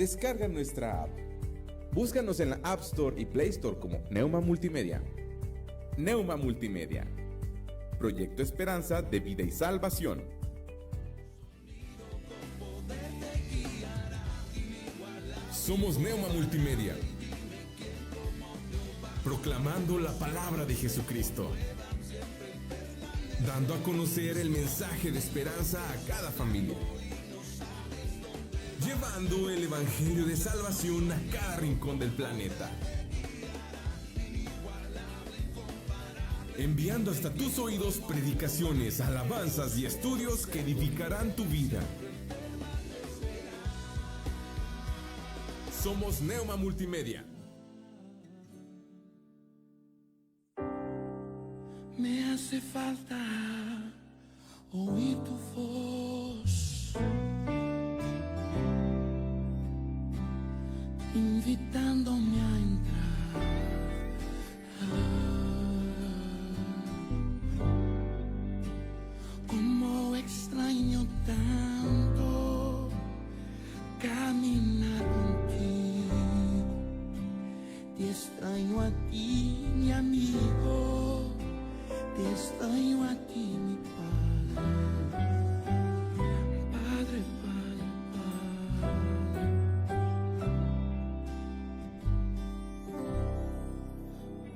descarga nuestra app. Búscanos en la App Store y Play Store como Neuma Multimedia. Neuma Multimedia. Proyecto Esperanza de vida y salvación. Somos Neuma Multimedia, proclamando la palabra de Jesucristo, dando a conocer el mensaje de esperanza a cada familia, llevando el evangelio de salvación a cada rincón del planeta, enviando hasta tus oídos predicaciones, alabanzas y estudios que edificarán tu vida. Somos Neuma Multimedia. Me hace falta oír tu voz, invitándome a entrar. Como extraño tanto caminar contigo, te extraño a ti, mi amigo, te extraño a ti, mi Padre, Padre, Padre,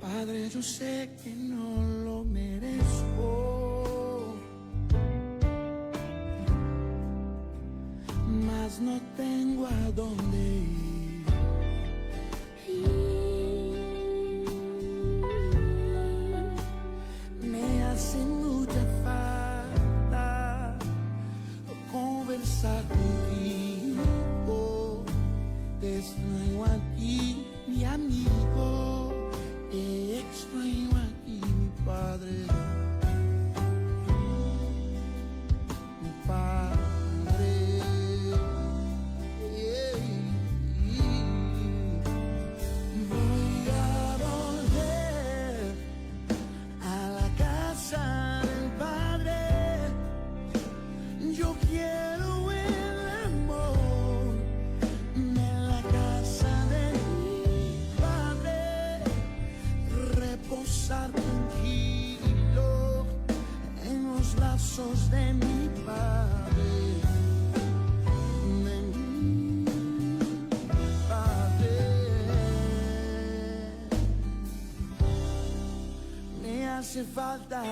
Padre. Padre, yo sé que no lo merezco, mas no tengo a dónde ir. Me hace mucha falta conversar contigo. Te extraño a ti, mi amigo. Te extraño a ti, mi Padre. Mi Padre. Voy a volver a la casa del Padre. Yo quiero el amor de la casa de mi Padre, reposar tranquilo en los brazos de mi Padre, de mi Padre. Me hace falta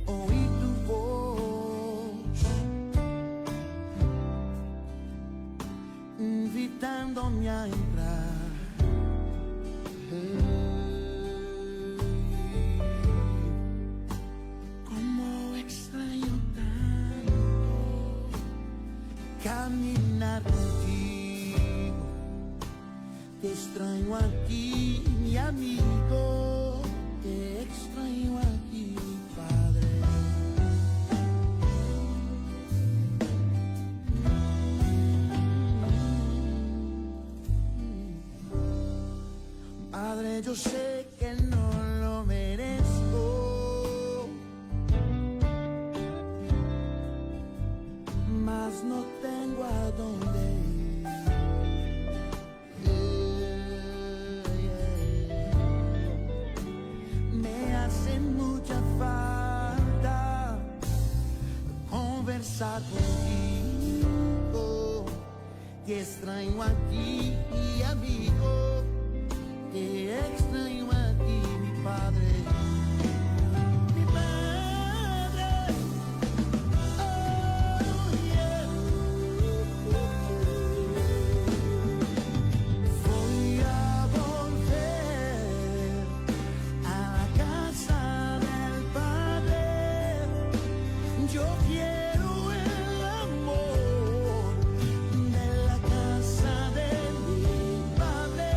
oír tu voz, invitándome a entrar. Como extraño tanto caminar contigo, te extraño a ti, mi amigo, te extraño a ti, Padre. Padre, yo sé que no lo merezco, mas no tengo a dónde ir. Me hace mucha falta conversar contigo. Te extraño a ti, mi amigo. Te extraño a ti, mi Padre. Mi Padre. Oh, yeah. Voy a volver a la casa del Padre. Yo quiero el amor de la casa de mi Padre.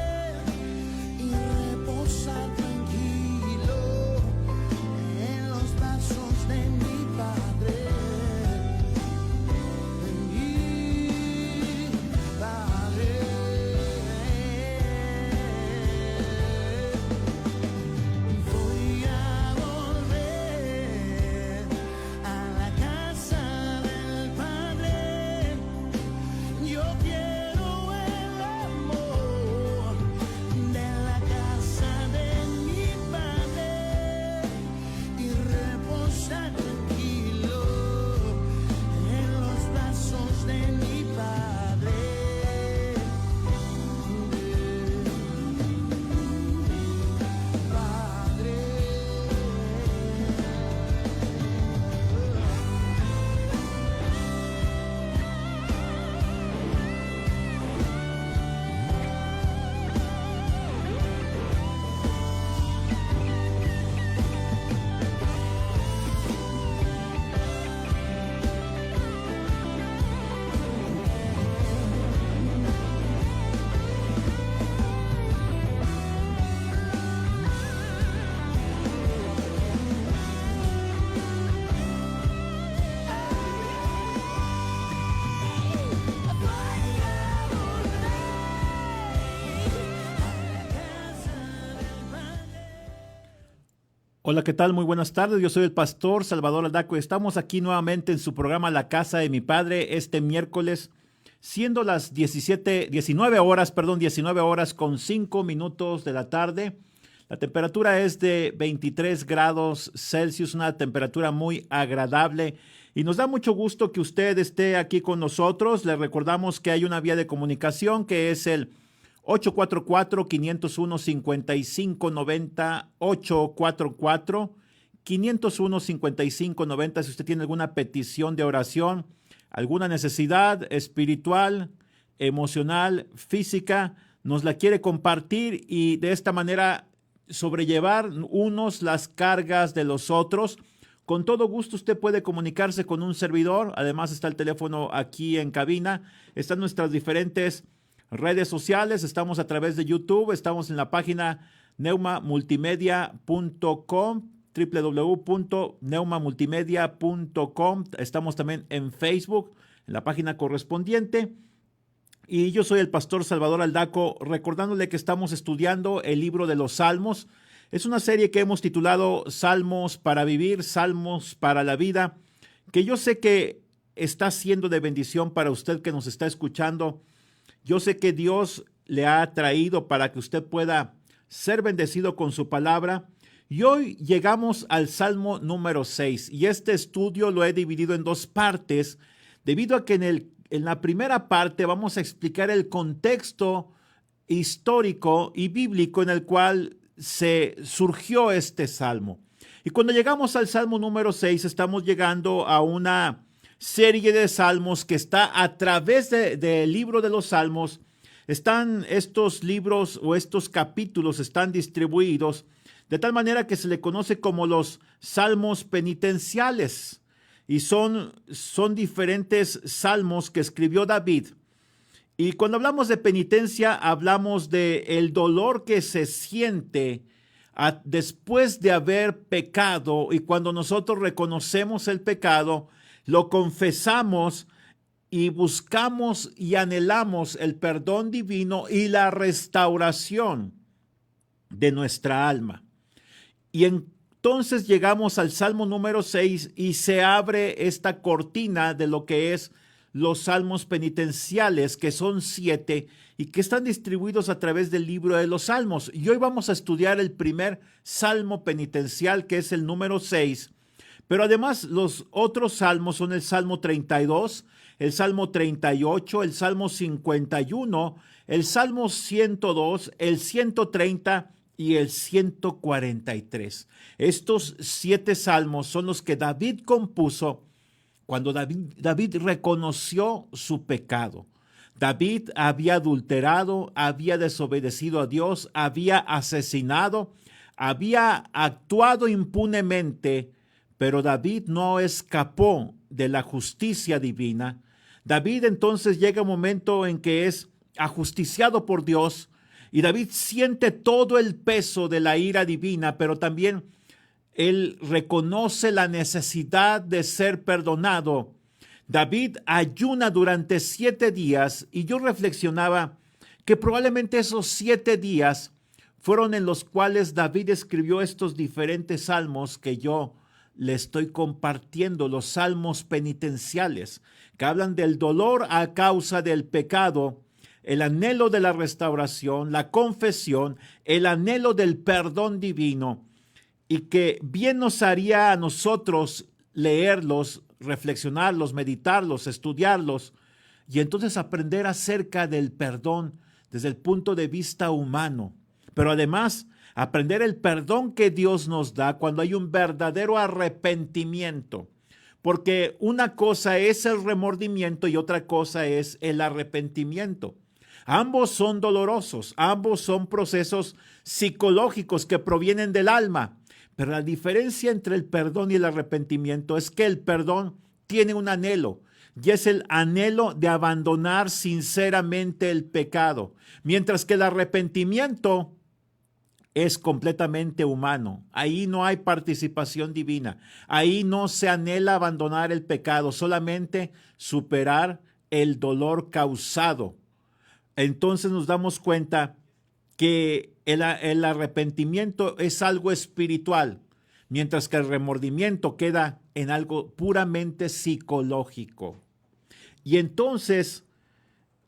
Hola, ¿qué tal? Muy buenas tardes. Yo soy el pastor Salvador Aldaco. Estamos aquí nuevamente en su programa La Casa de mi Padre este miércoles, siendo las 19 horas con 5 minutos de la tarde. La temperatura es de 23 grados Celsius, una temperatura muy agradable. Y nos da mucho gusto que usted esté aquí con nosotros. Le recordamos que hay una vía de comunicación que es el 844-501-5590, 844-501-5590. Si usted tiene alguna petición de oración, alguna necesidad espiritual, emocional, física, nos la quiere compartir y de esta manera sobrellevar unos las cargas de los otros. Con todo gusto usted puede comunicarse con un servidor. Además está el teléfono aquí en cabina. Están nuestras diferentes redes sociales. Estamos a través de YouTube. Estamos en la página neumamultimedia.com, www.neumamultimedia.com. Estamos también en Facebook, en la página correspondiente. Y yo soy el pastor Salvador Aldaco, recordándole que estamos estudiando el libro de los Salmos. Es una serie que hemos titulado Salmos para vivir, Salmos para la vida, que yo sé que está siendo de bendición para usted que nos está escuchando. Yo sé que Dios le ha traído para que usted pueda ser bendecido con su palabra. Y hoy llegamos al Salmo número 6 y este estudio lo he dividido en dos partes, debido a que en la primera parte vamos a explicar el contexto histórico y bíblico en el cual se surgió este salmo. Y cuando llegamos al Salmo número 6, estamos llegando a una serie de salmos que está a través del libro de los Salmos. Están estos libros o estos capítulos están distribuidos de tal manera que se le conoce como los salmos penitenciales. Y son diferentes salmos que escribió David. Y cuando hablamos de penitencia, hablamos de el dolor que se siente después de haber pecado. Y cuando nosotros reconocemos el pecado, lo confesamos y buscamos y anhelamos el perdón divino y la restauración de nuestra alma. Y entonces llegamos al Salmo número 6 y se abre esta cortina de lo que es los salmos penitenciales, que son 7 y que están distribuidos a través del libro de los Salmos. Y hoy vamos a estudiar el primer salmo penitencial, que es el número 6. Pero además los otros salmos son el Salmo 32, el Salmo 38, el Salmo 51, el Salmo 102, el 130 y el 143. Estos 7 salmos son los que David compuso cuando David reconoció su pecado. David había adulterado, había desobedecido a Dios, había asesinado, había actuado impunemente, pero David no escapó de la justicia divina. David entonces llega un momento en que es ajusticiado por Dios y David siente todo el peso de la ira divina, pero también él reconoce la necesidad de ser perdonado. David ayuna durante 7 días y yo reflexionaba que probablemente esos 7 días fueron en los cuales David escribió estos diferentes salmos que yo le estoy compartiendo, los salmos penitenciales, que hablan del dolor a causa del pecado, el anhelo de la restauración, la confesión, el anhelo del perdón divino, y que bien nos haría a nosotros leerlos, reflexionarlos, meditarlos, estudiarlos, y entonces aprender acerca del perdón desde el punto de vista humano, pero además aprender el perdón que Dios nos da cuando hay un verdadero arrepentimiento, porque una cosa es el remordimiento y otra cosa es el arrepentimiento. Ambos son dolorosos, ambos son procesos psicológicos que provienen del alma, pero la diferencia entre el perdón y el arrepentimiento es que el perdón tiene un anhelo, y es el anhelo de abandonar sinceramente el pecado, mientras que el arrepentimiento es completamente humano. Ahí no hay participación divina. Ahí no se anhela abandonar el pecado, solamente superar el dolor causado. Entonces nos damos cuenta que el arrepentimiento es algo espiritual, mientras que el remordimiento queda en algo puramente psicológico. Y entonces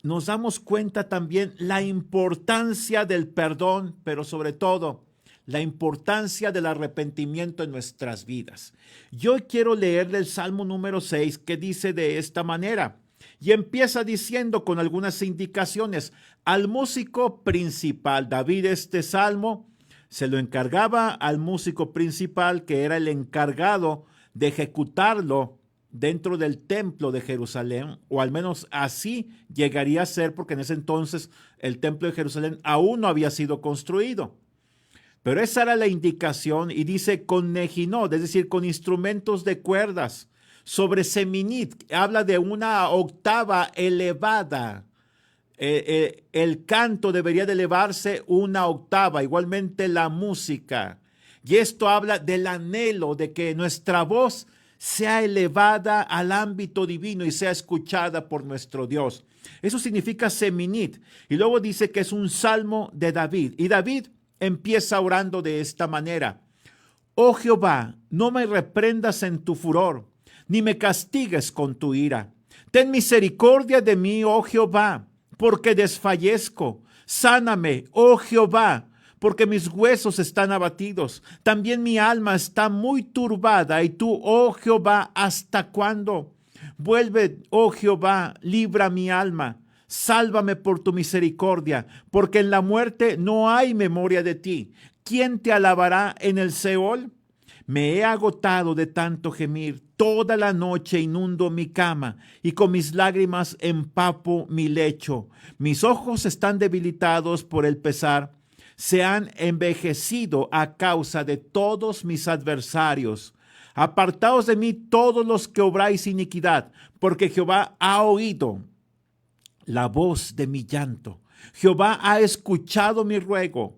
nos damos cuenta también la importancia del perdón, pero sobre todo la importancia del arrepentimiento en nuestras vidas. Yo quiero leerle el Salmo número 6 que dice de esta manera, y empieza diciendo con algunas indicaciones, al músico principal. David este salmo se lo encargaba al músico principal, que era el encargado de ejecutarlo dentro del templo de Jerusalén, o al menos así llegaría a ser, porque en ese entonces el templo de Jerusalén aún no había sido construido. Pero esa era la indicación, y dice con nejinot, es decir, con instrumentos de cuerdas, sobre seminit, habla de una octava elevada. El canto debería de elevarse una octava, igualmente la música. Y esto habla del anhelo de que nuestra voz sea elevada al ámbito divino y sea escuchada por nuestro Dios. Eso significa seminit. Y luego dice que es un salmo de David. Y David empieza orando de esta manera. Oh Jehová, no me reprendas en tu furor, ni me castigues con tu ira. Ten misericordia de mí, oh Jehová, porque desfallezco. Sáname, oh Jehová, porque mis huesos están abatidos. También mi alma está muy turbada. Y tú, oh Jehová, ¿hasta cuándo? Vuelve, oh Jehová, libra mi alma. Sálvame por tu misericordia, porque en la muerte no hay memoria de ti. ¿Quién te alabará en el Seol? Me he agotado de tanto gemir. Toda la noche inundo mi cama y con mis lágrimas empapo mi lecho. Mis ojos están debilitados por el pesar. Se han envejecido a causa de todos mis adversarios. Apartaos de mí todos los que obráis iniquidad, porque Jehová ha oído la voz de mi llanto. Jehová ha escuchado mi ruego.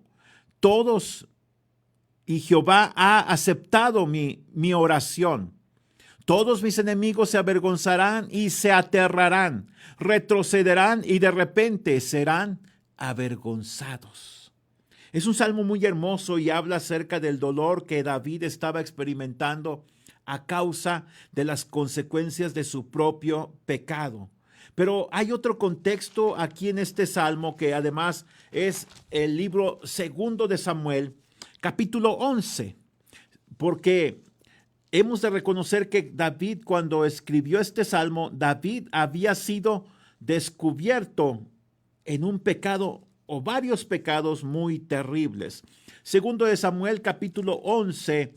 Y Jehová ha aceptado mi oración. Todos mis enemigos se avergonzarán y se aterrarán, retrocederán y de repente serán avergonzados. Es un salmo muy hermoso y habla acerca del dolor que David estaba experimentando a causa de las consecuencias de su propio pecado. Pero hay otro contexto aquí en este salmo que además es el libro segundo de Samuel, capítulo 11, porque hemos de reconocer que David, cuando escribió este salmo, David había sido descubierto en un pecado o varios pecados muy terribles. Segundo de Samuel, capítulo 11,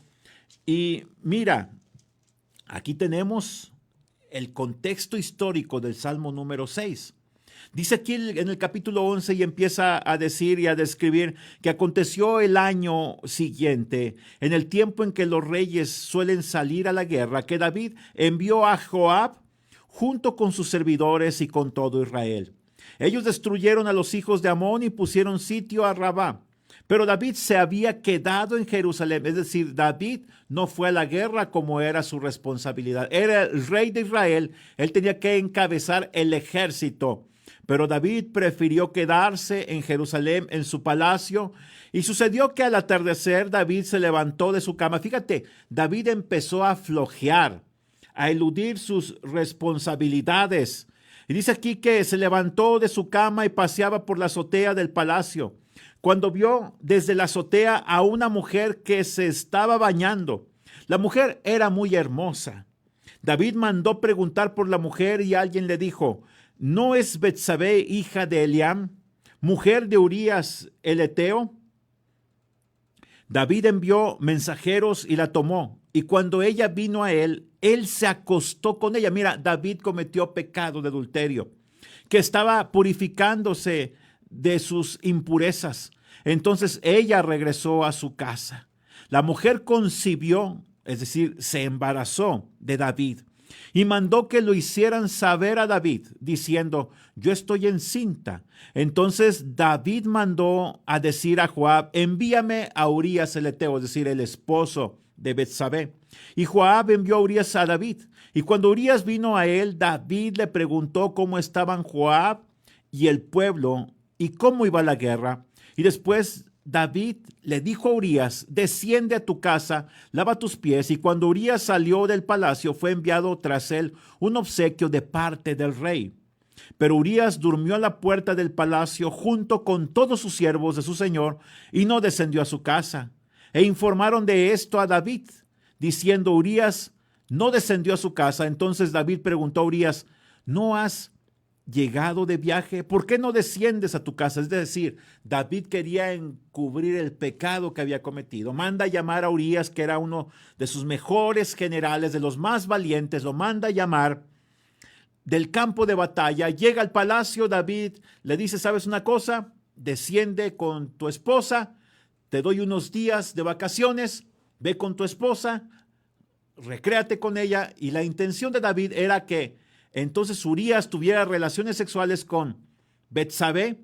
y mira, aquí tenemos el contexto histórico del Salmo número 6. Dice aquí en el capítulo 11 y empieza a decir y a describir que aconteció el año siguiente, en el tiempo en que los reyes suelen salir a la guerra, que David envió a Joab junto con sus servidores y con todo Israel. Ellos destruyeron a los hijos de Amón y pusieron sitio a Rabá. Pero David se había quedado en Jerusalén, es decir, David no fue a la guerra como era su responsabilidad. Era el rey de Israel, él tenía que encabezar el ejército. Pero David prefirió quedarse en Jerusalén, en su palacio, y sucedió que al atardecer David se levantó de su cama. Fíjate, David empezó a flojear, a eludir sus responsabilidades. Y dice aquí que se levantó de su cama y paseaba por la azotea del palacio, cuando vio desde la azotea a una mujer que se estaba bañando. La mujer era muy hermosa. David mandó preguntar por la mujer y alguien le dijo, ¿no es Betsabé, hija de Eliam, mujer de Urías el Eteo? David envió mensajeros y la tomó, y cuando ella vino a él, él se acostó con ella. Mira, David cometió pecado de adulterio, que estaba purificándose de sus impurezas. Entonces ella regresó a su casa. La mujer concibió, es decir, se embarazó de David, y mandó que lo hicieran saber a David, diciendo, yo estoy encinta. Entonces David mandó a decir a Joab, envíame a Urías el Eteo, es decir, el esposo de Betsabé. Y Joab envió a Urías a David. Y cuando Urías vino a él, David le preguntó cómo estaban Joab y el pueblo y cómo iba la guerra. Y después David le dijo a Urías: desciende a tu casa, lava tus pies. Y cuando Urías salió del palacio, fue enviado tras él un obsequio de parte del rey. Pero Urías durmió a la puerta del palacio junto con todos sus siervos de su señor y no descendió a su casa. E informaron de esto a David, diciendo: Urías no descendió a su casa. Entonces David preguntó a Urías: ¿no has llegado de viaje? ¿Por qué no desciendes a tu casa? Es decir, David quería encubrir el pecado que había cometido. Manda a llamar a Urías, que era uno de sus mejores generales, de los más valientes. Lo manda a llamar del campo de batalla. Llega al palacio. David le dice: ¿sabes una cosa? Desciende con tu esposa, te doy unos días de vacaciones, ve con tu esposa, recréate con ella. Y la intención de David era que entonces Urías tuviera relaciones sexuales con Betsabé,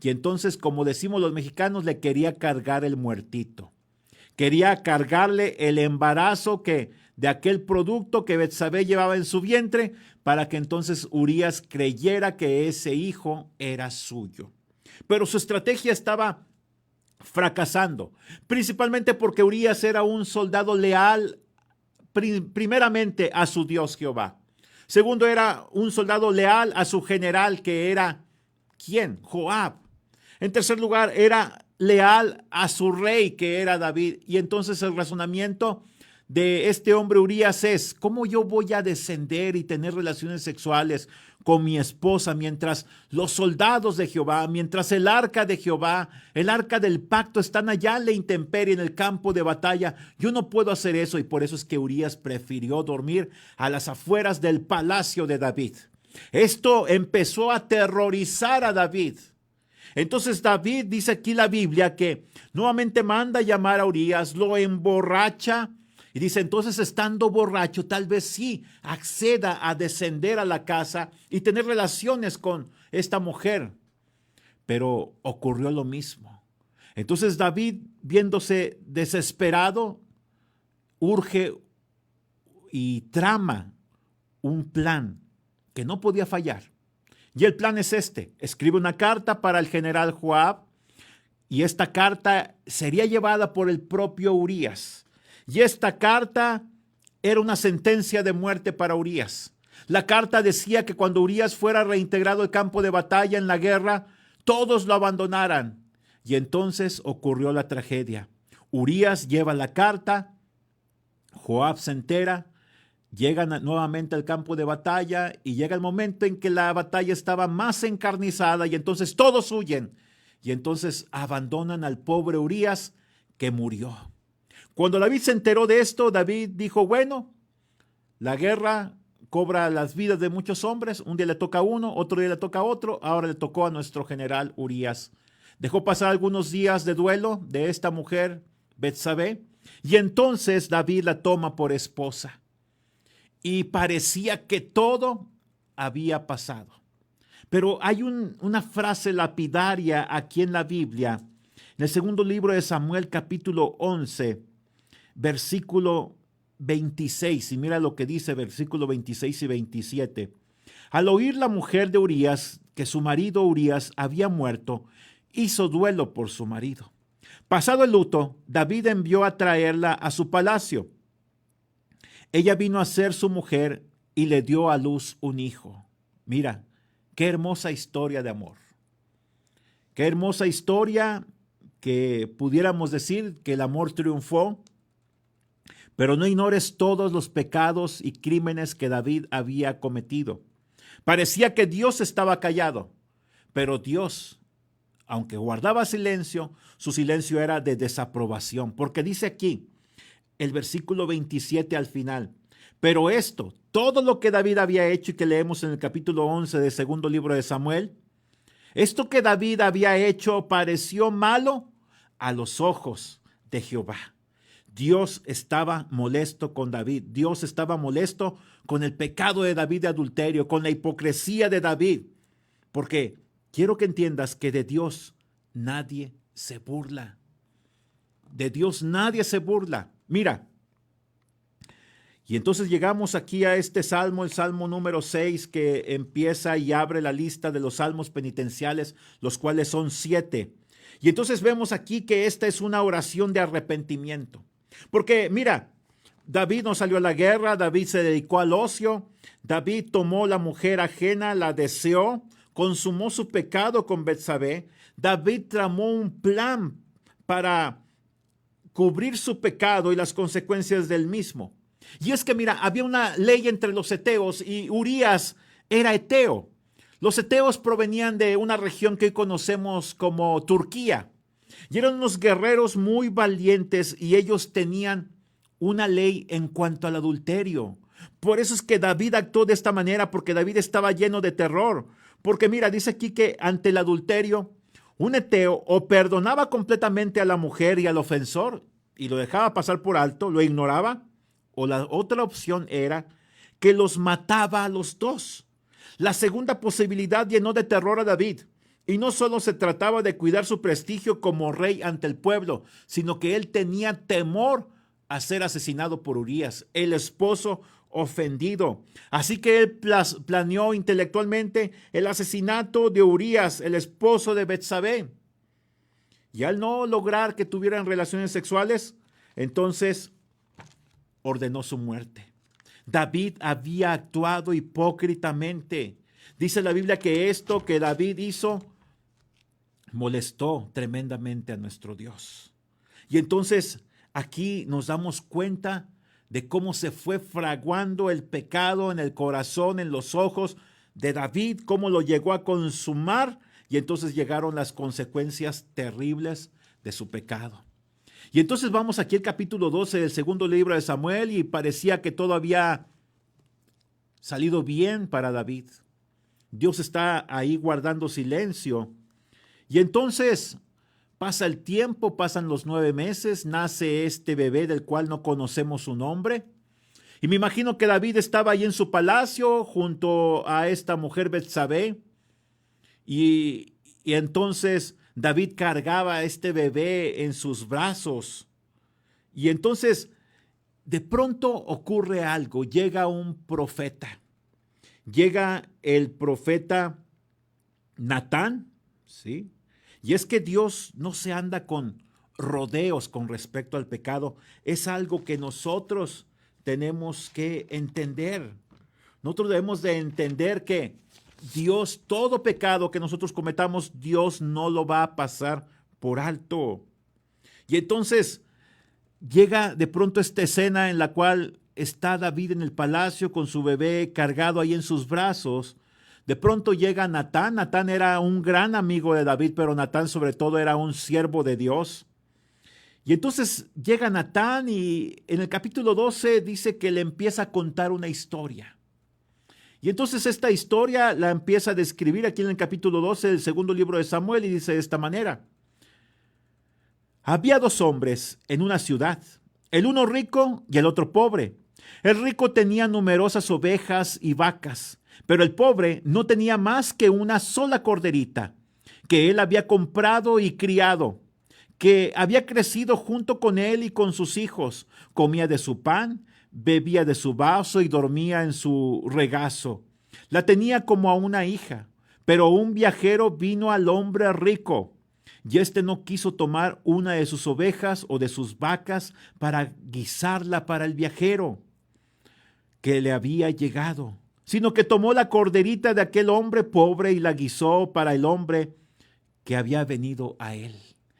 y entonces, como decimos los mexicanos, le quería cargar el muertito. Quería cargarle el embarazo de aquel producto que Betsabé llevaba en su vientre, para que entonces Urías creyera que ese hijo era suyo. Pero su estrategia estaba fracasando, principalmente porque Urías era un soldado leal primeramente a su Dios Jehová. Segundo, era un soldado leal a su general, que era, ¿quién? Joab. En tercer lugar, era leal a su rey, que era David. Y entonces el razonamiento de este hombre Urías es: ¿cómo yo voy a descender y tener relaciones sexuales con mi esposa mientras los soldados de Jehová, mientras el arca de Jehová, el arca del pacto, están allá en la intemperie, en el campo de batalla? Yo no puedo hacer eso. Y por eso es que Urías prefirió dormir a las afueras del palacio de David. Esto empezó a aterrorizar a David. Entonces David, dice aquí la Biblia, que nuevamente manda a llamar a Urías, lo emborracha. Y dice: entonces, estando borracho, tal vez sí acceda a descender a la casa y tener relaciones con esta mujer. Pero ocurrió lo mismo. Entonces David, viéndose desesperado, urge y trama un plan que no podía fallar. Y el plan es este: escribe una carta para el general Joab, y esta carta sería llevada por el propio Urías. Y esta carta era una sentencia de muerte para Urías. La carta decía que cuando Urías fuera reintegrado al campo de batalla en la guerra, todos lo abandonaran. Y entonces ocurrió la tragedia. Urías lleva la carta, Joab se entera, llegan nuevamente al campo de batalla, y llega el momento en que la batalla estaba más encarnizada, y entonces todos huyen. Y entonces abandonan al pobre Urías, que murió. Cuando David se enteró de esto, David dijo: bueno, la guerra cobra las vidas de muchos hombres. Un día le toca a uno, otro día le toca a otro. Ahora le tocó a nuestro general Urías. Dejó pasar algunos días de duelo de esta mujer, Betsabé, y entonces David la toma por esposa. Y parecía que todo había pasado. Pero hay una frase lapidaria aquí en la Biblia, en el segundo libro de Samuel, capítulo 11, versículo 26, y mira lo que dice versículo 26 y 27. Al oír la mujer de Urías que su marido Urías había muerto, hizo duelo por su marido. Pasado el luto, David envió a traerla a su palacio. Ella vino a ser su mujer y le dio a luz un hijo. Mira, qué hermosa historia de amor. Qué hermosa historia, que pudiéramos decir que el amor triunfó. Pero no ignores todos los pecados y crímenes que David había cometido. Parecía que Dios estaba callado, pero Dios, aunque guardaba silencio, su silencio era de desaprobación, porque dice aquí el versículo 27 al final: pero esto, todo lo que David había hecho y que leemos en el capítulo 11 del segundo libro de Samuel, esto que David había hecho pareció malo a los ojos de Jehová. Dios estaba molesto con David. Dios estaba molesto con el pecado de David de adulterio, con la hipocresía de David. Porque quiero que entiendas que de Dios nadie se burla. De Dios nadie se burla. Mira, y entonces llegamos aquí a este salmo, el salmo número 6, que empieza y abre la lista de los salmos penitenciales, los cuales son 7. Y entonces vemos aquí que esta es una oración de arrepentimiento. Porque mira, David no salió a la guerra, David se dedicó al ocio, David tomó la mujer ajena, la deseó, consumó su pecado con Betsabé. David tramó un plan para cubrir su pecado y las consecuencias del mismo. Y es que mira, había una ley entre los heteos y Urías era heteo. Los heteos provenían de una región que hoy conocemos como Turquía. Y eran unos guerreros muy valientes y ellos tenían una ley en cuanto al adulterio. Por eso es que David actuó de esta manera, porque David estaba lleno de terror. Porque mira, dice aquí que ante el adulterio, un heteo o perdonaba completamente a la mujer y al ofensor y lo dejaba pasar por alto, lo ignoraba, o la otra opción era que los mataba a los dos. La segunda posibilidad llenó de terror a David. Y no solo se trataba de cuidar su prestigio como rey ante el pueblo, sino que él tenía temor a ser asesinado por Urías, el esposo ofendido. Así que él planeó intelectualmente el asesinato de Urías, el esposo de Betsabé. Y al no lograr que tuvieran relaciones sexuales, entonces ordenó su muerte. David había actuado hipócritamente. Dice la Biblia que esto que David hizo molestó tremendamente a nuestro Dios. Y entonces aquí nos damos cuenta de cómo se fue fraguando el pecado en el corazón, en los ojos de David, cómo lo llegó a consumar, y entonces llegaron las consecuencias terribles de su pecado. Y entonces vamos aquí al capítulo 12 del segundo libro de Samuel, y parecía que todo había salido bien para David. Dios está ahí guardando silencio. Y entonces pasa el tiempo, pasan los 9 meses, nace este bebé del cual no conocemos su nombre. Y me imagino que David estaba ahí en su palacio junto a esta mujer Betsabé. Y entonces David cargaba a este bebé en sus brazos. Y entonces de pronto ocurre algo, llega un profeta. Llega el profeta Natán, ¿sí? Y es que Dios no se anda con rodeos con respecto al pecado. Es algo que nosotros tenemos que entender. Nosotros debemos de entender que Dios, todo pecado que nosotros cometamos, Dios no lo va a pasar por alto. Y entonces llega de pronto esta escena en la cual está David en el palacio con su bebé cargado ahí en sus brazos. De pronto llega Natán. Natán era un gran amigo de David, pero Natán sobre todo era un siervo de Dios. Y entonces llega Natán y en el capítulo 12 dice que le empieza a contar una historia. Y entonces esta historia la empieza a describir aquí en el capítulo 12 del segundo libro de Samuel y dice de esta manera. Había 2 hombres en una ciudad, el uno rico y el otro pobre. El rico tenía numerosas ovejas y vacas, pero el pobre no tenía más que una sola corderita, que él había comprado y criado, que había crecido junto con él y con sus hijos. Comía de su pan, bebía de su vaso y dormía en su regazo. La tenía como a una hija, pero un viajero vino al hombre rico, y éste no quiso tomar una de sus ovejas o de sus vacas para guisarla para el viajero que le había llegado, sino que tomó la corderita de aquel hombre pobre y la guisó para el hombre que había venido a él.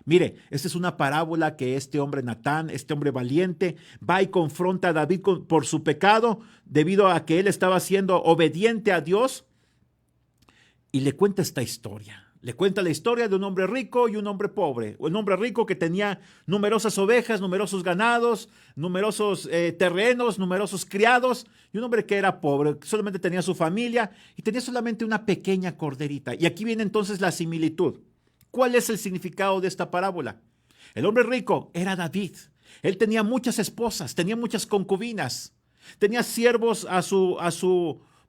Mire, esta es una parábola que este hombre Natán, este hombre valiente, va y confronta a David por su pecado, debido a que él estaba siendo obediente a Dios, y le cuenta esta historia. Le cuenta la historia de un hombre rico y un hombre pobre. Un hombre rico que tenía numerosas ovejas, numerosos ganados, numerosos terrenos, numerosos criados. Y un hombre que era pobre, que solamente tenía su familia y tenía solamente una pequeña corderita. Y aquí viene entonces la similitud. ¿Cuál es el significado de esta parábola? El hombre rico era David. Él tenía muchas esposas, tenía muchas concubinas, tenía siervos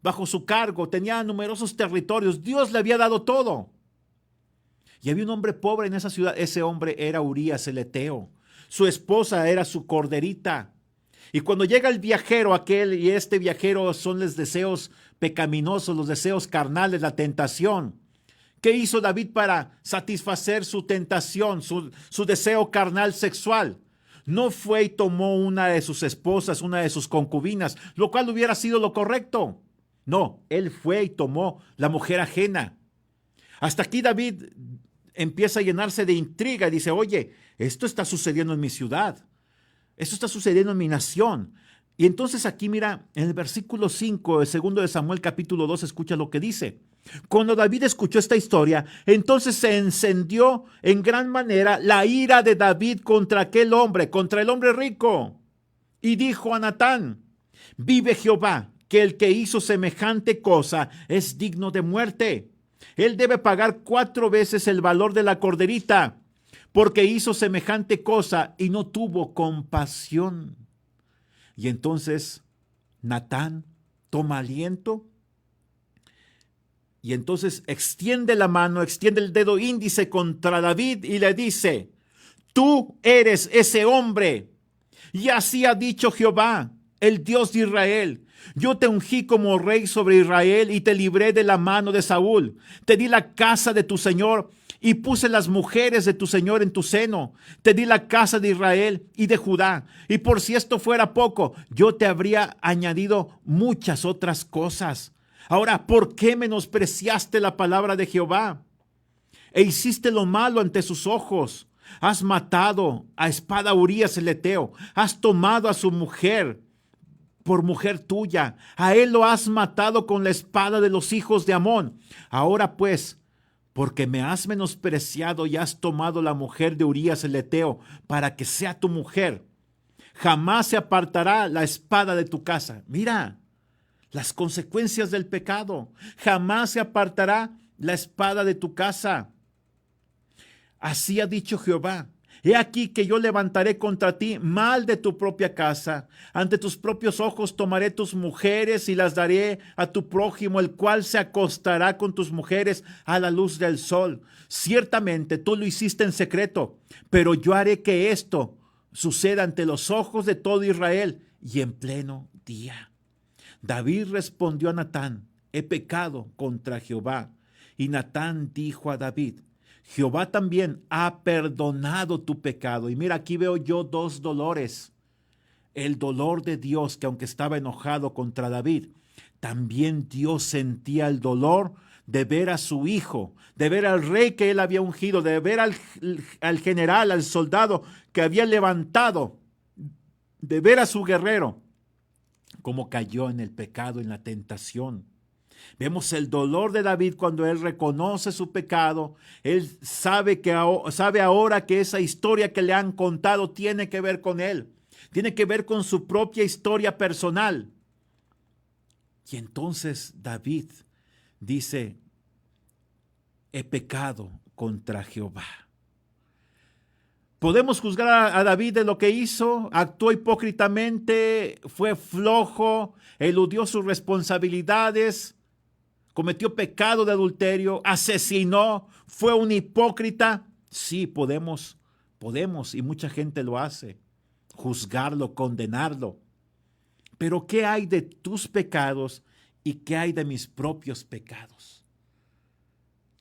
bajo su cargo, tenía numerosos territorios. Dios le había dado todo. Y había un hombre pobre en esa ciudad. Ese hombre era Urías el heteo. Su esposa era su corderita. Y cuando llega el viajero aquel, y este viajero son los deseos pecaminosos, los deseos carnales, la tentación, ¿Qué hizo David para satisfacer su tentación, su deseo carnal sexual? No fue y tomó una de sus esposas, una de sus concubinas, lo cual hubiera sido lo correcto. No, él fue y tomó la mujer ajena. Hasta aquí David empieza a llenarse de intriga y dice, oye, esto está sucediendo en mi ciudad. Esto está sucediendo en mi nación. Y entonces aquí mira, en el versículo 5, el 2 de Samuel capítulo 2, escucha lo que dice. Cuando David escuchó esta historia, entonces se encendió en gran manera la ira de David contra aquel hombre, contra el hombre rico. Y dijo a Natán, vive Jehová, que el que hizo semejante cosa es digno de muerte. Él debe pagar 4 veces el valor de la corderita, porque hizo semejante cosa y no tuvo compasión. Y entonces Natán toma aliento y entonces extiende la mano, extiende el dedo índice contra David y le dice, tú eres ese hombre. Y así ha dicho Jehová, el Dios de Israel. Yo te ungí como rey sobre Israel y te libré de la mano de Saúl. Te di la casa de tu Señor y puse las mujeres de tu Señor en tu seno. Te di la casa de Israel y de Judá. Y por si esto fuera poco, yo te habría añadido muchas otras cosas. Ahora, ¿por qué menospreciaste la palabra de Jehová? E hiciste lo malo ante sus ojos. Has matado a espada a Urías el Eteo. Has tomado a su mujer por mujer tuya. A él lo has matado con la espada de los hijos de Amón. Ahora pues, porque me has menospreciado y has tomado la mujer de Urías el Eteo para que sea tu mujer, jamás se apartará la espada de tu casa. Mira las consecuencias del pecado. Jamás se apartará la espada de tu casa. Así ha dicho Jehová. He aquí que yo levantaré contra ti mal de tu propia casa. Ante tus propios ojos tomaré tus mujeres y las daré a tu prójimo, el cual se acostará con tus mujeres a la luz del sol. Ciertamente tú lo hiciste en secreto, pero yo haré que esto suceda ante los ojos de todo Israel y en pleno día. David respondió a Natán, he pecado contra Jehová. Y Natán dijo a David, Jehová también ha perdonado tu pecado. Y mira, aquí veo yo 2 dolores. El dolor de Dios, que aunque estaba enojado contra David, también Dios sentía el dolor de ver a su hijo, de ver al rey que él había ungido, de ver al general, al soldado que había levantado, de ver a su guerrero, cómo cayó en el pecado, en la tentación. Vemos el dolor de David cuando él reconoce su pecado. Él sabe ahora que esa historia que le han contado tiene que ver con él. Tiene que ver con su propia historia personal. Y entonces David dice, he pecado contra Jehová. Podemos juzgar a David de lo que hizo. Actuó hipócritamente, fue flojo, eludió sus responsabilidades, cometió pecado de adulterio, asesinó, fue un hipócrita. Sí, podemos, y mucha gente lo hace, juzgarlo, condenarlo. Pero ¿qué hay de tus pecados y qué hay de mis propios pecados?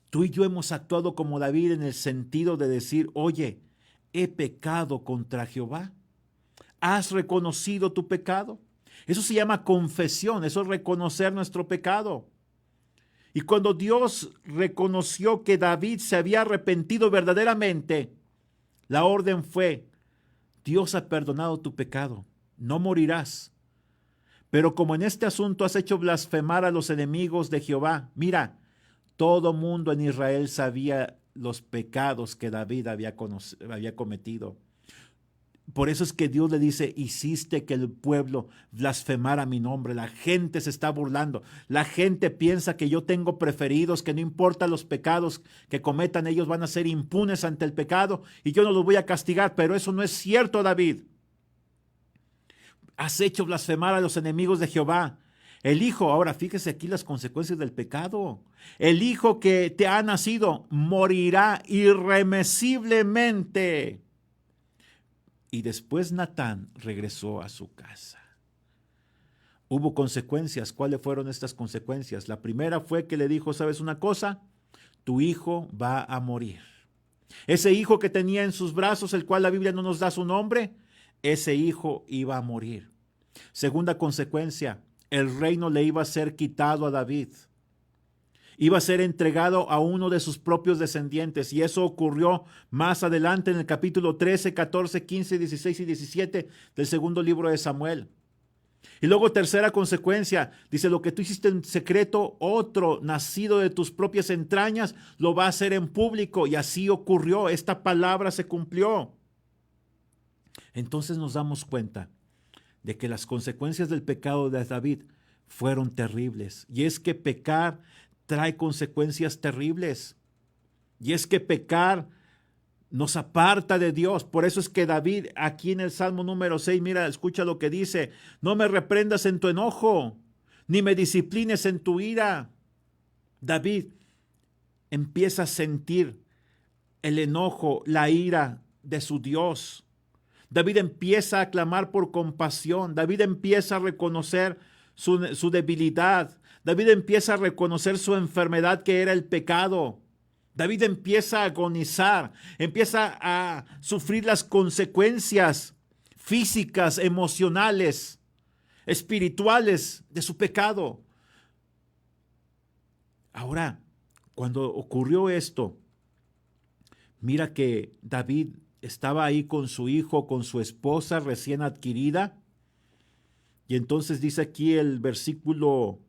Tú y yo hemos actuado como David en el sentido de decir, oye, he pecado contra Jehová. ¿Has reconocido tu pecado? Eso se llama confesión, eso es reconocer nuestro pecado. Y cuando Dios reconoció que David se había arrepentido verdaderamente, la orden fue, Dios ha perdonado tu pecado, no morirás. Pero como en este asunto has hecho blasfemar a los enemigos de Jehová, mira, todo mundo en Israel sabía los pecados que David había cometido. Por eso es que Dios le dice, hiciste que el pueblo blasfemara mi nombre. La gente se está burlando. La gente piensa que yo tengo preferidos, que no importa los pecados que cometan, ellos van a ser impunes ante el pecado y yo no los voy a castigar. Pero eso no es cierto, David. Has hecho blasfemar a los enemigos de Jehová. El hijo, ahora fíjese aquí las consecuencias del pecado. El hijo que te ha nacido morirá irremisiblemente. Y después Natán regresó a su casa. Hubo consecuencias. ¿Cuáles fueron estas consecuencias? La primera fue que le dijo, ¿sabes una cosa? tu hijo va a morir. Ese hijo que tenía en sus brazos, el cual la Biblia no nos da su nombre, ese hijo iba a morir. Segunda consecuencia, el reino le iba a ser quitado a David. Iba a ser entregado a uno de sus propios descendientes, y eso ocurrió más adelante en el capítulo 13, 14, 15, 16 y 17 del segundo libro de Samuel. Y luego tercera consecuencia, dice, lo que tú hiciste en secreto, otro nacido de tus propias entrañas lo va a hacer en público, y así ocurrió. Esta palabra se cumplió. Entonces nos damos cuenta de que las consecuencias del pecado de David fueron terribles, y es que pecar trae consecuencias terribles, y es que pecar nos aparta de Dios. Por eso es que David, aquí en el Salmo número 6, mira, escucha lo que dice: no me reprendas en tu enojo, ni me disciplines en tu ira. David empieza a sentir el enojo, la ira de su Dios. David empieza a clamar por compasión. David empieza a reconocer su debilidad. David empieza a reconocer su enfermedad, que era el pecado. David empieza a agonizar, empieza a sufrir las consecuencias físicas, emocionales, espirituales de su pecado. Ahora, cuando ocurrió esto, mira que David estaba ahí con su hijo, con su esposa recién adquirida. Y entonces dice aquí el versículo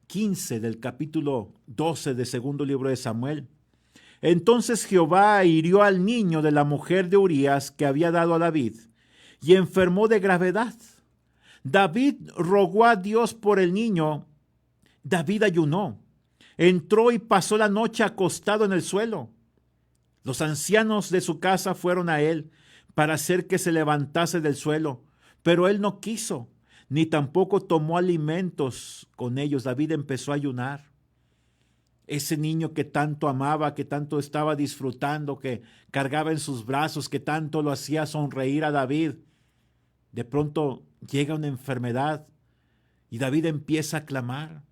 15 del capítulo 12 del segundo libro de Samuel: entonces Jehová hirió al niño de la mujer de Urías que había dado a David, y enfermó de gravedad. David rogó a Dios por el niño. David ayunó, entró y pasó la noche acostado en el suelo. Los ancianos de su casa fueron a él para hacer que se levantase del suelo, pero él no quiso, ni tampoco tomó alimentos con ellos. David empezó a ayunar. Ese niño que tanto amaba, que tanto estaba disfrutando, que cargaba en sus brazos, que tanto lo hacía sonreír a David, de pronto llega una enfermedad y David empieza a clamar.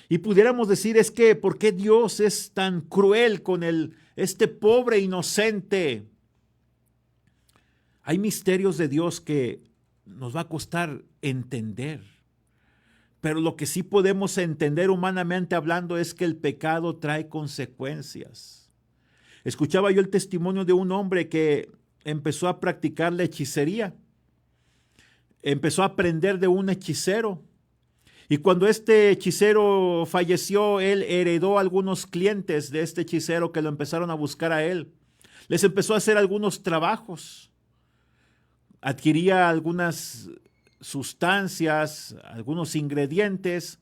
Y pudiéramos decir, es que ¿por qué Dios es tan cruel con este pobre inocente? Hay misterios de Dios que nos va a costar entender. Pero lo que sí podemos entender humanamente hablando es que el pecado trae consecuencias. Escuchaba yo el testimonio de un hombre que empezó a practicar la hechicería. Empezó a aprender de un hechicero. Y cuando este hechicero falleció, él heredó a algunos clientes de este hechicero que lo empezaron a buscar a él. Les empezó a hacer algunos trabajos. Adquiría algunas sustancias, algunos ingredientes,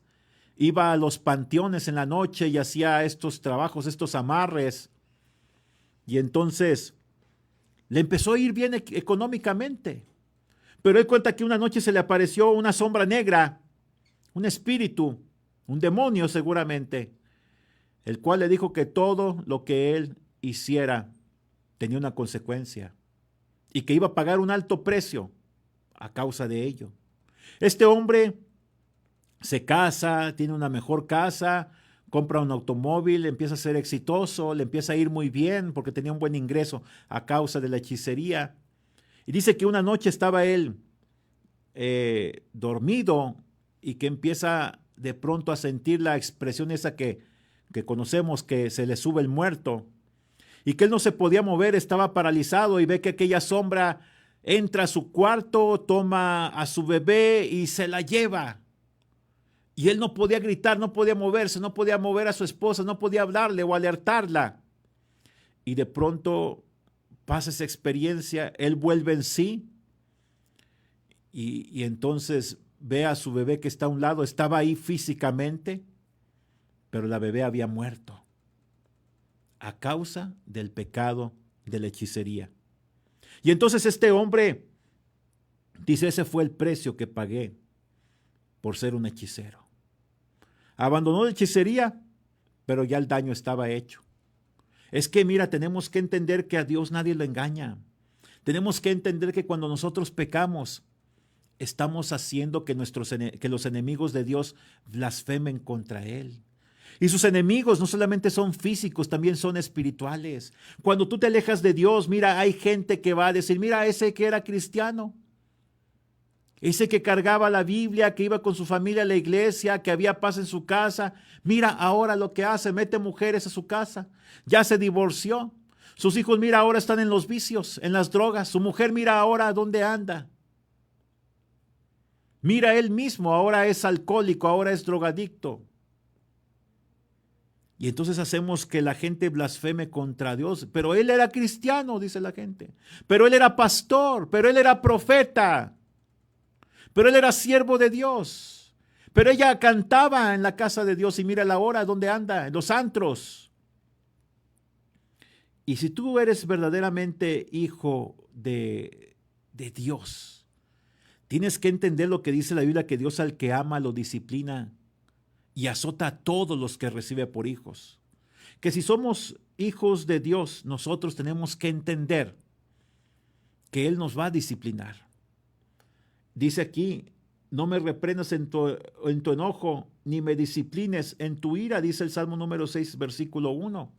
iba a los panteones en la noche y hacía estos trabajos, estos amarres. Y entonces le empezó a ir bien económicamente. Pero él cuenta que una noche se le apareció una sombra negra, un espíritu, un demonio seguramente, el cual le dijo que todo lo que él hiciera tenía una consecuencia y que iba a pagar un alto precio a causa de ello. Este hombre se casa, tiene una mejor casa, compra un automóvil, empieza a ser exitoso, le empieza a ir muy bien porque tenía un buen ingreso a causa de la hechicería. Y dice que una noche estaba él dormido y que empieza de pronto a sentir la expresión esa que conocemos, que se le sube el muerto, y que él no se podía mover, estaba paralizado, y ve que aquella sombra entra a su cuarto, toma a su bebé y se la lleva. Y él no podía gritar, no podía moverse, no podía mover a su esposa, no podía hablarle o alertarla. Y de pronto pasa esa experiencia, él vuelve en sí y entonces ve a su bebé que está a un lado, estaba ahí físicamente, pero la bebé había muerto a causa del pecado de la hechicería. Y entonces este hombre dice, ese fue el precio que pagué por ser un hechicero. Abandonó la hechicería, pero ya el daño estaba hecho. Es que mira, tenemos que entender que a Dios nadie lo engaña. Tenemos que entender que cuando nosotros pecamos, estamos haciendo que los enemigos de Dios blasfemen contra Él. Y sus enemigos no solamente son físicos, también son espirituales. Cuando tú te alejas de Dios, mira, hay gente que va a decir, mira, ese que era cristiano, ese que cargaba la Biblia, que iba con su familia a la iglesia, que había paz en su casa, mira ahora lo que hace, mete mujeres a su casa, ya se divorció. Sus hijos, mira, ahora están en los vicios, en las drogas. Su mujer, mira ahora dónde anda. Mira él mismo, ahora es alcohólico, ahora es drogadicto. Y entonces hacemos que la gente blasfeme contra Dios. Pero él era cristiano, dice la gente. Pero él era pastor, pero él era profeta. Pero él era siervo de Dios. Pero ella cantaba en la casa de Dios y mira la hora donde anda, en los antros. Y si tú eres verdaderamente hijo de Dios, tienes que entender lo que dice la Biblia, que Dios al que ama lo disciplina y azota a todos los que recibe por hijos. Que si somos hijos de Dios, nosotros tenemos que entender que Él nos va a disciplinar. Dice aquí, no me reprendas en tu enojo, ni me disciplines en tu ira, dice el Salmo número 6, versículo 1.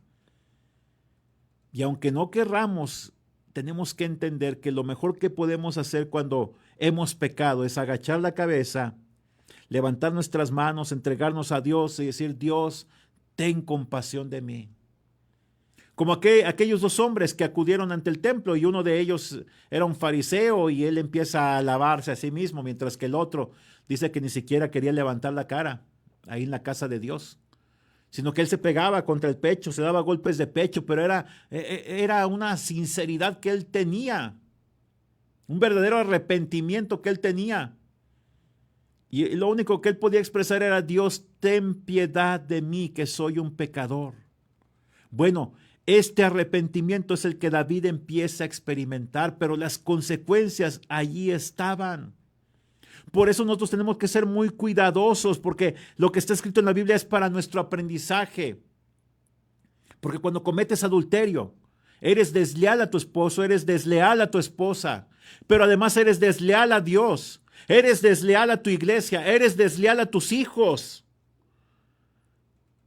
Y aunque no querramos, tenemos que entender que lo mejor que podemos hacer cuando hemos pecado es agachar la cabeza, levantar nuestras manos, entregarnos a Dios y decir, Dios, ten compasión de mí. Como aquellos dos hombres que acudieron ante el templo y uno de ellos era un fariseo y él empieza a alabarse a sí mismo, mientras que el otro dice que ni siquiera quería levantar la cara ahí en la casa de Dios, sino que él se pegaba contra el pecho, se daba golpes de pecho, pero era una sinceridad que él tenía, un verdadero arrepentimiento que él tenía. Y lo único que él podía expresar era, Dios, ten piedad de mí, que soy un pecador. Bueno, este arrepentimiento es el que David empieza a experimentar, pero las consecuencias allí estaban. Por eso nosotros tenemos que ser muy cuidadosos, porque lo que está escrito en la Biblia es para nuestro aprendizaje. Porque cuando cometes adulterio, eres desleal a tu esposo, eres desleal a tu esposa, pero además eres desleal a Dios. Eres desleal a tu iglesia, eres desleal a tus hijos.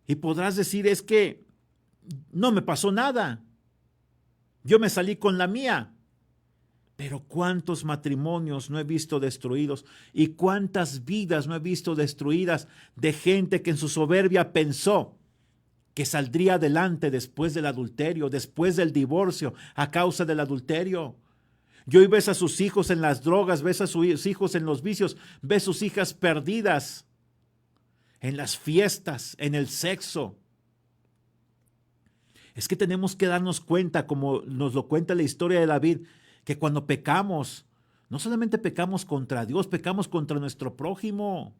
Y podrás decir, es que no me pasó nada. Yo me salí con la mía. Pero cuántos matrimonios no he visto destruidos y cuántas vidas no he visto destruidas de gente que en su soberbia pensó que saldría adelante después del adulterio, después del divorcio, a causa del adulterio. Y hoy ves a sus hijos en las drogas, ves a sus hijos en los vicios, ves sus hijas perdidas en las fiestas, en el sexo. Es que tenemos que darnos cuenta, como nos lo cuenta la historia de David, que cuando pecamos, no solamente pecamos contra Dios, pecamos contra nuestro prójimo.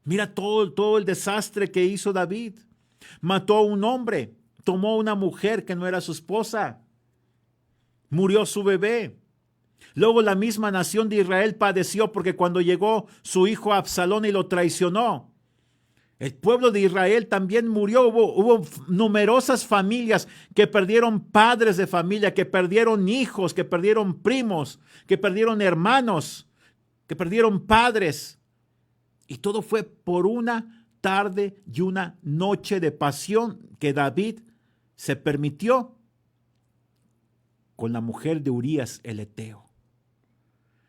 Mira todo el desastre que hizo David. Mató a un hombre, tomó una mujer que no era su esposa, murió su bebé. Luego la misma nación de Israel padeció porque cuando llegó su hijo Absalón y lo traicionó, el pueblo de Israel también murió. Hubo numerosas familias que perdieron padres de familia, que perdieron hijos, que perdieron primos, que perdieron hermanos, que perdieron padres. Y todo fue por una tarde y una noche de pasión que David se permitió con la mujer de Urías el heteo.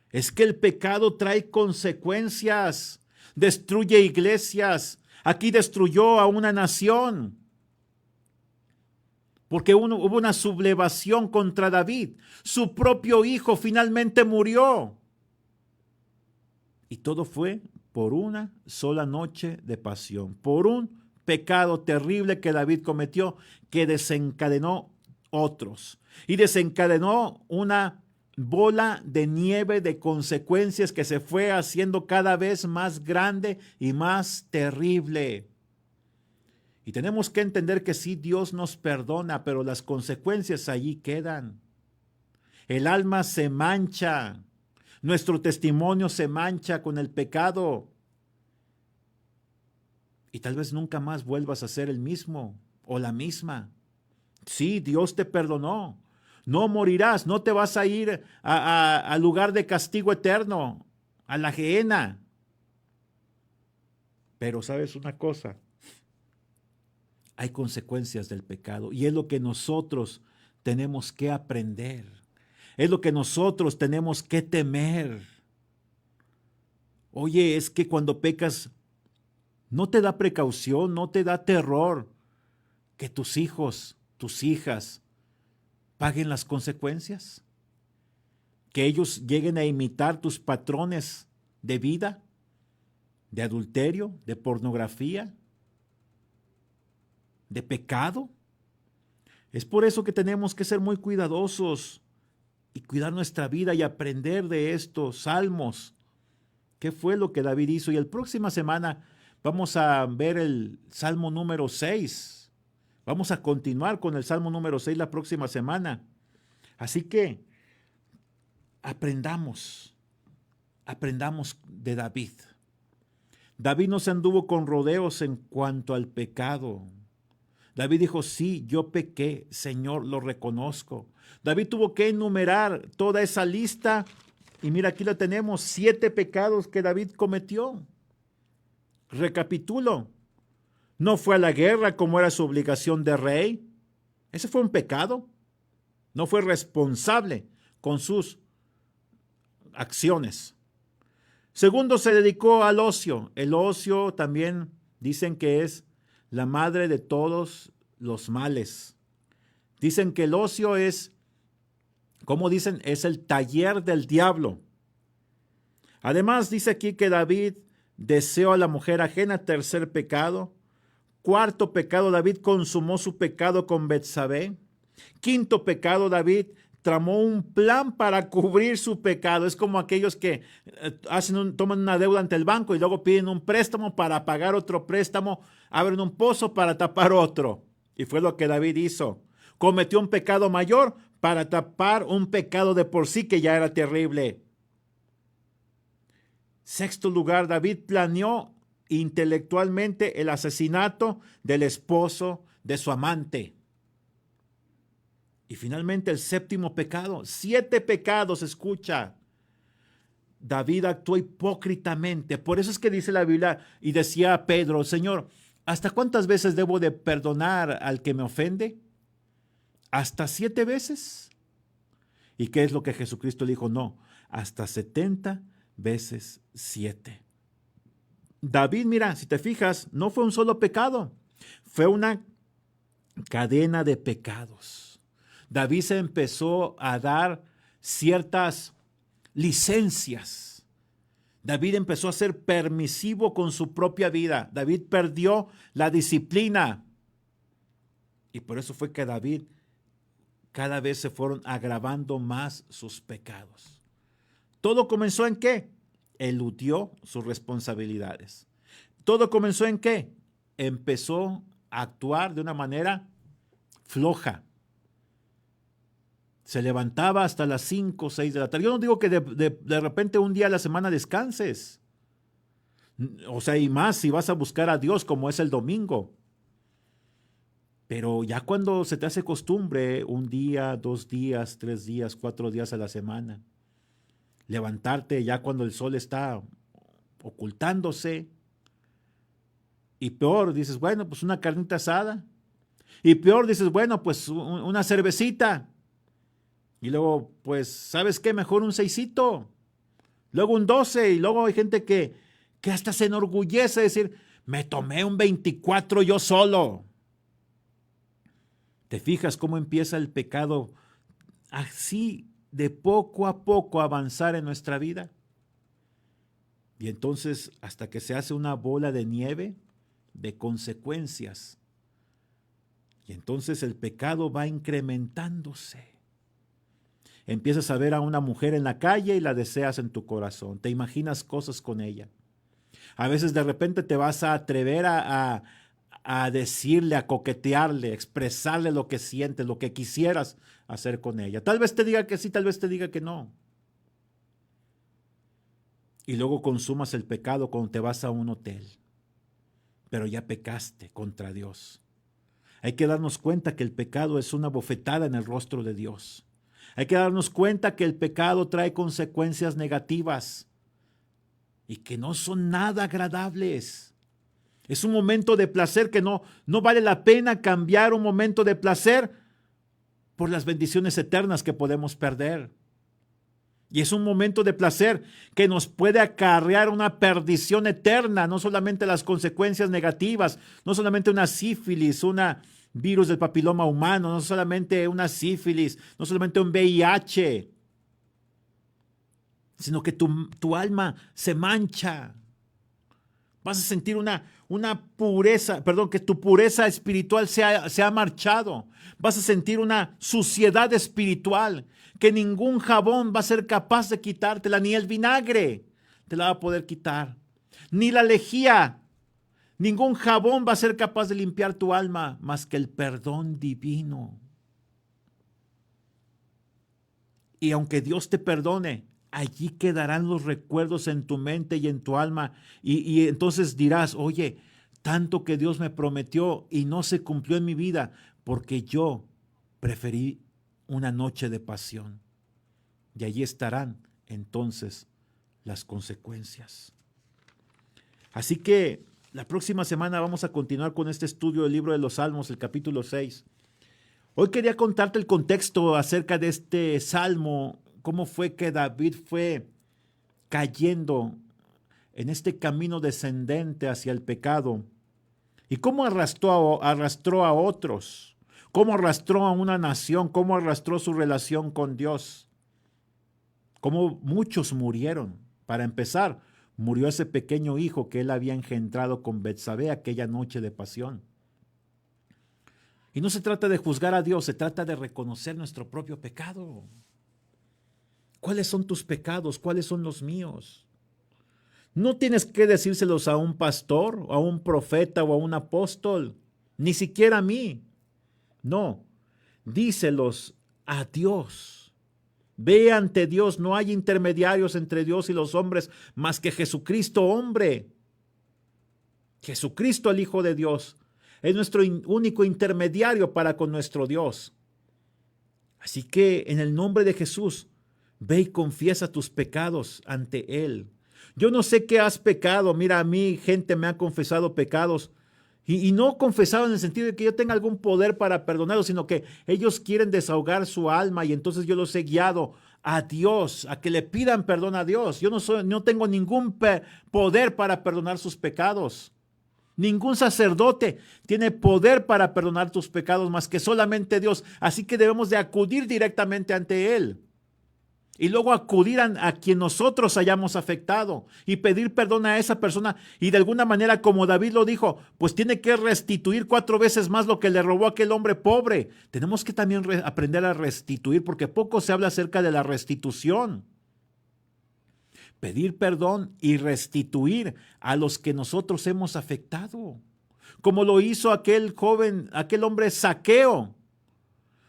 Es que el pecado trae consecuencias, destruye iglesias. Aquí destruyó a una nación, porque hubo una sublevación contra David. Su propio hijo finalmente murió. Y todo fue por una sola noche de pasión, por un pecado terrible que David cometió, que desencadenó otros. Y desencadenó una bola de nieve de consecuencias que se fue haciendo cada vez más grande y más terrible. Y tenemos que entender que sí, Dios nos perdona, pero las consecuencias allí quedan. El alma se mancha, nuestro testimonio se mancha con el pecado. Y tal vez nunca más vuelvas a ser el mismo o la misma. Sí, Dios te perdonó. No morirás, no te vas a ir al lugar de castigo eterno, a la gehenna. Pero sabes una cosa, hay consecuencias del pecado y es lo que nosotros tenemos que aprender. Es lo que nosotros tenemos que temer. Oye, es que cuando pecas, no te da precaución, no te da terror que tus hijos, tus hijas, paguen las consecuencias. Que ellos lleguen a imitar tus patrones de vida, de adulterio, de pornografía, de pecado. Es por eso que tenemos que ser muy cuidadosos y cuidar nuestra vida y aprender de estos salmos. ¿Qué fue lo que David hizo? Y la próxima semana vamos a ver el Salmo número 6. Vamos a continuar con el Salmo número 6 la próxima semana. Así que aprendamos de David. David no se anduvo con rodeos en cuanto al pecado. David dijo, sí, yo pequé, Señor, lo reconozco. David tuvo que enumerar toda esa lista y mira, aquí la tenemos, 7 pecados que David cometió. Recapitulo, no fue a la guerra como era su obligación de rey. Ese fue un pecado. No fue responsable con sus acciones. Segundo, se dedicó al ocio. El ocio también dicen que es la madre de todos los males. Dicen que el ocio es, como dicen, es el taller del diablo. Además, dice aquí que David deseó a la mujer ajena, tercer pecado. Cuarto pecado, David consumó su pecado con Betsabé. Quinto pecado, David tramó un plan para cubrir su pecado. Es como aquellos que toman una deuda ante el banco y luego piden un préstamo para pagar otro préstamo, abren un pozo para tapar otro. Y fue lo que David hizo. Cometió un pecado mayor para tapar un pecado de por sí que ya era terrible. Sexto lugar, David planeó intelectualmente el asesinato del esposo de su amante. Y finalmente el séptimo pecado, 7 pecados, escucha. David actuó hipócritamente. Por eso es que dice la Biblia y decía Pedro, Señor, ¿hasta cuántas veces debo de perdonar al que me ofende? ¿Hasta 7 veces? ¿Y qué es lo que Jesucristo le dijo? No, hasta 70 veces 7. David, mira, si te fijas, no fue un solo pecado, fue una cadena de pecados. David se empezó a dar ciertas licencias. David empezó a ser permisivo con su propia vida. David perdió la disciplina. Y por eso fue que David cada vez se fueron agravando más sus pecados. ¿Todo comenzó en qué? Eludió sus responsabilidades. ¿Todo comenzó en qué? Empezó a actuar de una manera floja. Se levantaba hasta las 5 o 6 de la tarde. Yo no digo que de repente un día a la semana descanses. O sea, y más si vas a buscar a Dios como es el domingo. Pero ya cuando se te hace costumbre, 1 día, 2 días, 3 días, 4 días a la semana, levantarte ya cuando el sol está ocultándose. Y peor, dices, bueno, pues una carnita asada. Y peor, dices, bueno, pues una cervecita. Y luego, pues, ¿sabes qué? Mejor un 6. Luego un 12. Y luego hay gente que hasta se enorgullece de decir, me tomé un 24 yo solo. ¿Te fijas cómo empieza el pecado así de poco a poco avanzar en nuestra vida? Y entonces hasta que se hace una bola de nieve de consecuencias. Y entonces el pecado va incrementándose. Empiezas a ver a una mujer en la calle y la deseas en tu corazón. Te imaginas cosas con ella. A veces de repente te vas a atrever a decirle, a coquetearle, a expresarle lo que sientes, lo que quisieras hacer con ella. Tal vez te diga que sí, tal vez te diga que no. Y luego consumas el pecado cuando te vas a un hotel. Pero ya pecaste contra Dios. Hay que darnos cuenta que el pecado es una bofetada en el rostro de Dios. Hay que darnos cuenta que el pecado trae consecuencias negativas y que no son nada agradables. Es un momento de placer que no vale la pena cambiar un momento de placer por las bendiciones eternas que podemos perder. Y es un momento de placer que nos puede acarrear una perdición eterna, no solamente las consecuencias negativas, no solamente una sífilis, una virus del papiloma humano, no solamente una sífilis, no solamente un VIH, sino que tu alma se mancha. Vas a sentir una pureza, que tu pureza espiritual se ha marchado. Vas a sentir una suciedad espiritual que ningún jabón va a ser capaz de quitártela, ni el vinagre te la va a poder quitar, ni la lejía. Ningún jabón va a ser capaz de limpiar tu alma más que el perdón divino. Y aunque Dios te perdone, allí quedarán los recuerdos en tu mente y en tu alma. Y entonces dirás, oye, tanto que Dios me prometió y no se cumplió en mi vida porque yo preferí una noche de pasión. Y allí estarán entonces las consecuencias. Así que la próxima semana vamos a continuar con este estudio del libro de los Salmos, el capítulo 6. Hoy quería contarte el contexto acerca de este salmo, cómo fue que David fue cayendo en este camino descendente hacia el pecado y cómo arrastró a otros, cómo arrastró a una nación, cómo arrastró su relación con Dios, cómo muchos murieron. Para empezar, murió ese pequeño hijo que él había engendrado con Betsabé aquella noche de pasión. Y no se trata de juzgar a Dios, se trata de reconocer nuestro propio pecado. ¿Cuáles son tus pecados? ¿Cuáles son los míos? No tienes que decírselos a un pastor, a un profeta o a un apóstol, ni siquiera a mí. No, díselos a Dios. Ve ante Dios, no hay intermediarios entre Dios y los hombres más que Jesucristo hombre. Jesucristo el Hijo de Dios es nuestro único intermediario para con nuestro Dios. Así que en el nombre de Jesús, ve y confiesa tus pecados ante Él. Yo no sé qué has pecado. Mira, a mí gente me ha confesado pecados y no confesado en el sentido de que yo tenga algún poder para perdonarlos, sino que ellos quieren desahogar su alma y entonces yo los he guiado a Dios, a que le pidan perdón a Dios. Yo no tengo ningún poder para perdonar sus pecados. Ningún sacerdote tiene poder para perdonar tus pecados más que solamente Dios. Así que debemos de acudir directamente ante Él. Y luego acudir a quien nosotros hayamos afectado y pedir perdón a esa persona. Y de alguna manera, como David lo dijo, pues tiene que restituir 4 veces más lo que le robó aquel hombre pobre. Tenemos que también aprender a restituir, porque poco se habla acerca de la restitución. Pedir perdón y restituir a los que nosotros hemos afectado. Como lo hizo aquel hombre Zaqueo.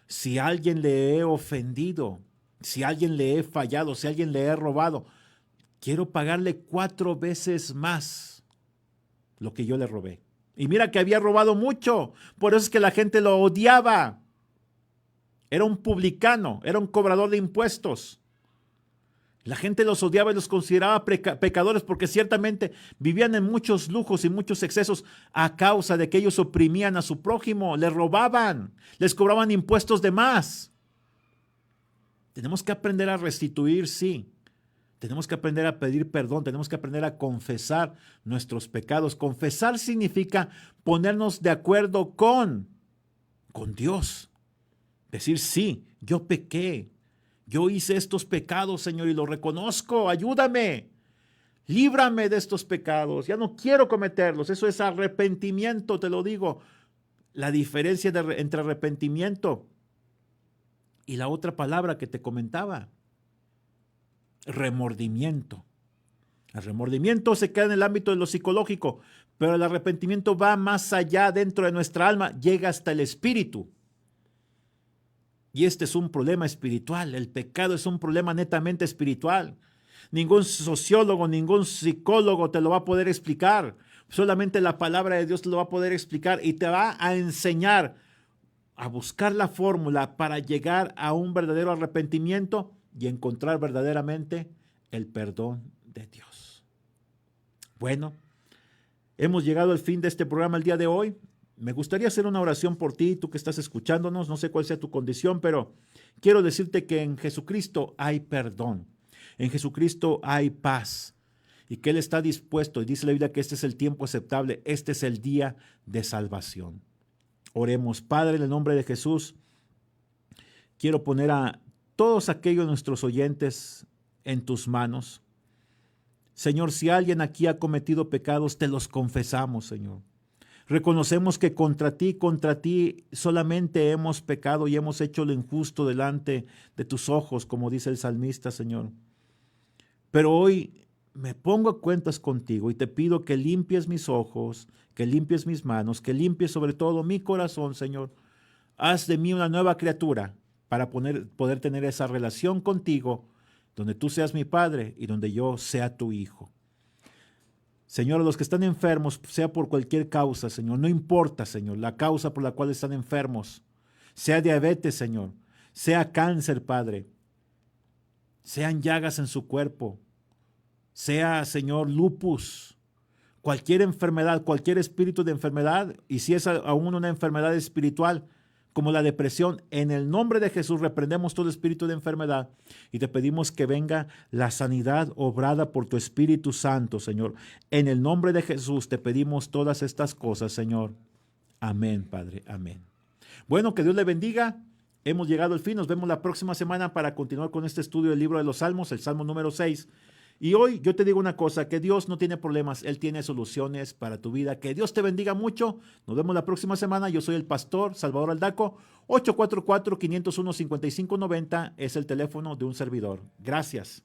Si a alguien le he ofendido, si a alguien le he fallado, si a alguien le he robado, quiero pagarle 4 veces más lo que yo le robé. Y mira que había robado mucho, por eso es que la gente lo odiaba. Era un publicano, era un cobrador de impuestos. La gente los odiaba y los consideraba pecadores porque ciertamente vivían en muchos lujos y muchos excesos a causa de que ellos oprimían a su prójimo, le robaban, les cobraban impuestos de más. Tenemos que aprender a restituir, sí. Tenemos que aprender a pedir perdón, tenemos que aprender a confesar nuestros pecados. Confesar significa ponernos de acuerdo con Dios. Decir, sí, yo pequé. Yo hice estos pecados, Señor, y los reconozco. Ayúdame. Líbrame de estos pecados. Ya no quiero cometerlos. Eso es arrepentimiento, te lo digo. La diferencia entre arrepentimiento y la otra palabra que te comentaba, remordimiento. El remordimiento se queda en el ámbito de lo psicológico, pero el arrepentimiento va más allá dentro de nuestra alma, llega hasta el espíritu. Y este es un problema espiritual. El pecado es un problema netamente espiritual. Ningún sociólogo, ningún psicólogo te lo va a poder explicar. Solamente la palabra de Dios te lo va a poder explicar y te va a enseñar a buscar la fórmula para llegar a un verdadero arrepentimiento y encontrar verdaderamente el perdón de Dios. Bueno, Hemos llegado al fin de este programa el día de hoy. Me gustaría hacer una oración por ti, tú que estás escuchándonos. No sé cuál sea tu condición, pero quiero decirte que en Jesucristo hay perdón. En Jesucristo hay paz. Y que Él está dispuesto, y dice la Biblia que este es el tiempo aceptable, este es el día de salvación. Oremos. Padre, en el nombre de Jesús, quiero poner a todos aquellos nuestros oyentes en tus manos. Señor, si alguien aquí ha cometido pecados, te los confesamos, Señor. Reconocemos que contra ti solamente hemos pecado y hemos hecho lo injusto delante de tus ojos, como dice el salmista, Señor. Pero hoy me pongo a cuentas contigo y te pido que limpies mis ojos, que limpies mis manos, que limpies sobre todo mi corazón, Señor. Haz de mí una nueva criatura para poder tener esa relación contigo, donde tú seas mi Padre y donde yo sea tu Hijo. Señor, los que están enfermos, sea por cualquier causa, Señor, no importa, Señor, la causa por la cual están enfermos, sea diabetes, Señor, sea cáncer, Padre, sean llagas en su cuerpo, sea, Señor, lupus, cualquier enfermedad, cualquier espíritu de enfermedad, y si es aún una enfermedad espiritual, como la depresión, en el nombre de Jesús reprendemos todo espíritu de enfermedad y te pedimos que venga la sanidad obrada por tu Espíritu Santo, Señor. En el nombre de Jesús te pedimos todas estas cosas, Señor. Amén, Padre, amén. Bueno, que Dios le bendiga. Hemos llegado al fin. Nos vemos la próxima semana para continuar con este estudio del libro de los Salmos, el Salmo número 6. Y hoy yo te digo una cosa, que Dios no tiene problemas, Él tiene soluciones para tu vida. Que Dios te bendiga mucho. Nos vemos la próxima semana. Yo soy el pastor Salvador Aldaco. 844-501-5590 es el teléfono de un servidor. Gracias.